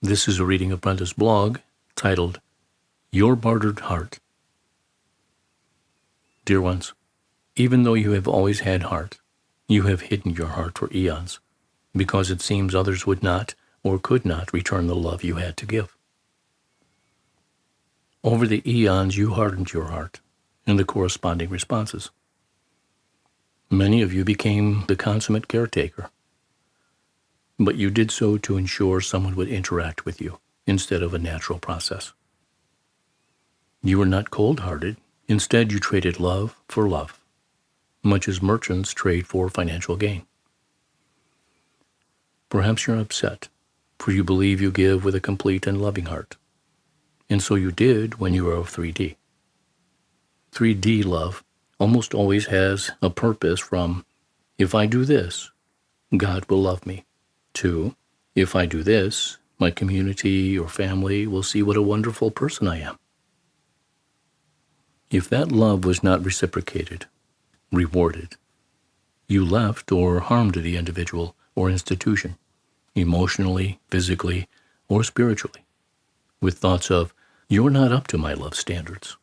This is a reading of Brendas' blog titled, Your Bartered Heart. Dear ones, even though you have always had heart, you have hidden your heart for eons, because it seems others would not or could not return the love you had to give. Over the eons, you hardened your heart and the corresponding responses. Many of you became the consummate caretaker, but you did so to ensure someone would interact with you instead of a natural process. You were not cold-hearted. Instead, you traded love for love, much as merchants trade for financial gain. Perhaps you're upset, for you believe you give with a complete and loving heart. And so you did when you were of 3D. 3D love almost always has a purpose from, if I do this, God will love me, to, if I do this, my community or family will see what a wonderful person I am. If that love was not reciprocated, rewarded, you left or harmed the individual or institution, emotionally, physically, or spiritually, with thoughts of, you're not up to my love standards.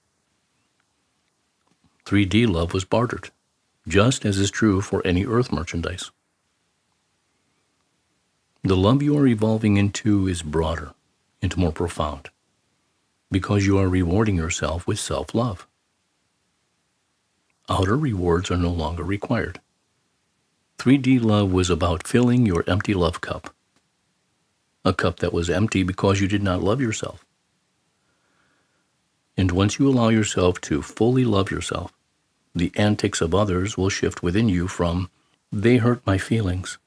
3D love was bartered, just as is true for any earth merchandise. The love you are evolving into is broader and more profound, because you are rewarding yourself with self-love. Outer rewards are no longer required. 3D love was about filling your empty love cup, a cup that was empty because you did not love yourself. And once you allow yourself to fully love yourself, the antics of others will shift within you from, they hurt my feelings,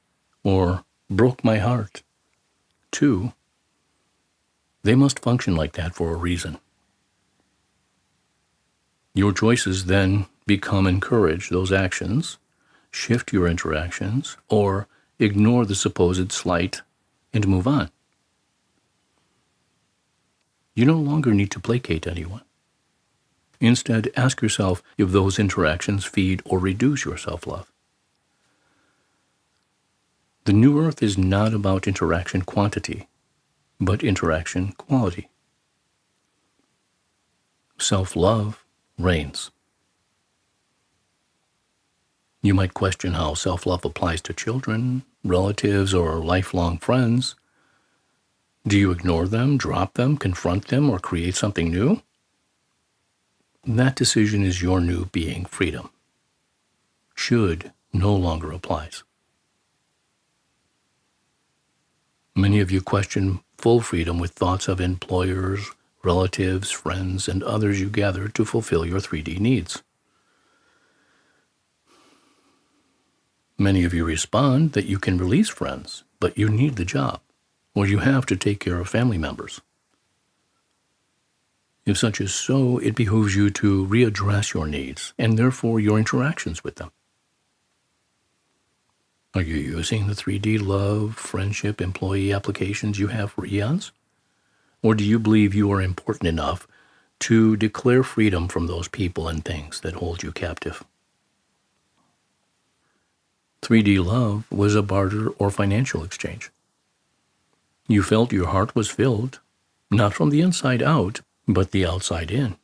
or broke my heart, to, they must function like that for a reason. Your choices then become encourage those actions, shift your interactions, or ignore the supposed slight and move on. You no longer need to placate anyone. Instead, ask yourself if those interactions feed or reduce your self-love. The new earth is not about interaction quantity, but interaction quality. Self-love reigns. You might question how self-love applies to children, relatives, or lifelong friends. Do you ignore them, drop them, confront them, or create something new? That decision is your new being freedom. Should no longer applies. Many of you question full freedom with thoughts of employers, relatives, friends, and others you gather to fulfill your 3D needs. Many of you respond that you can release friends, but you need the job, or you have to take care of family members. If such is so, it behooves you to readdress your needs and therefore your interactions with them. Are you using the 3D love, friendship, employee applications you have for eons? Or do you believe you are important enough to declare freedom from those people and things that hold you captive? 3D love was a barter or financial exchange. You felt your heart was filled, not from the inside out, but the outside in.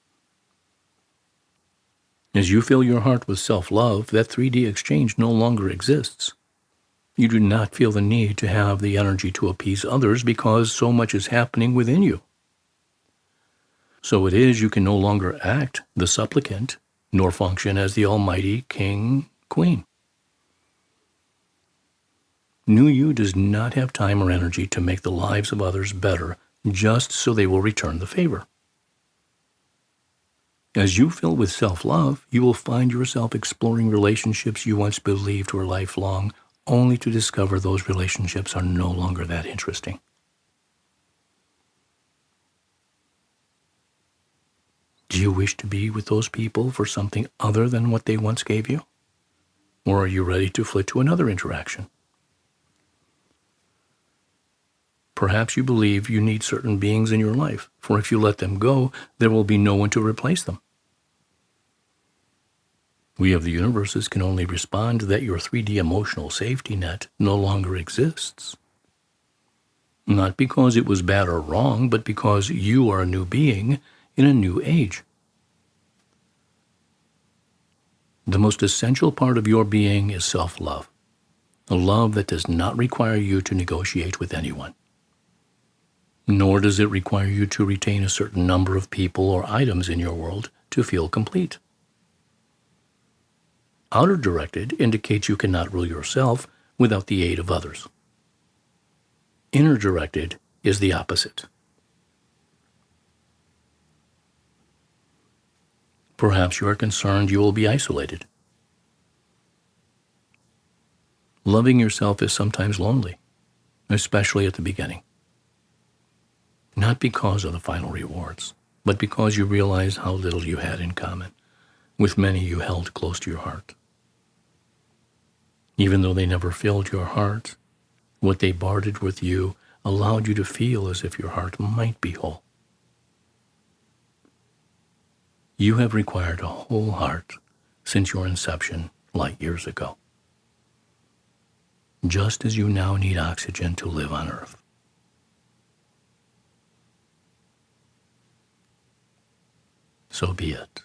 As you fill your heart with self-love, that 3D exchange no longer exists. You do not feel the need to have the energy to appease others because so much is happening within you. So it is you can no longer act the supplicant, nor function as the almighty king, queen. New you does not have time or energy to make the lives of others better just so they will return the favor. As you fill with self-love, you will find yourself exploring relationships you once believed were lifelong, only to discover those relationships are no longer that interesting. Do you wish to be with those people for something other than what they once gave you? Or are you ready to flit to another interaction? Perhaps you believe you need certain beings in your life, for if you let them go, there will be no one to replace them. We of the universes can only respond that your 3D emotional safety net no longer exists. Not because it was bad or wrong, but because you are a new being in a new age. The most essential part of your being is self-love, a love that does not require you to negotiate with anyone. Nor does it require you to retain a certain number of people or items in your world to feel complete. Outer-directed indicates you cannot rule yourself without the aid of others. Inner-directed is the opposite. Perhaps you are concerned you will be isolated. Loving yourself is sometimes lonely, especially at the beginning. Not because of the final rewards, but because you realize how little you had in common with many you held close to your heart. Even though they never filled your heart, what they bartered with you allowed you to feel as if your heart might be whole. You have required a whole heart since your inception light years ago, just as you now need oxygen to live on Earth. So be it.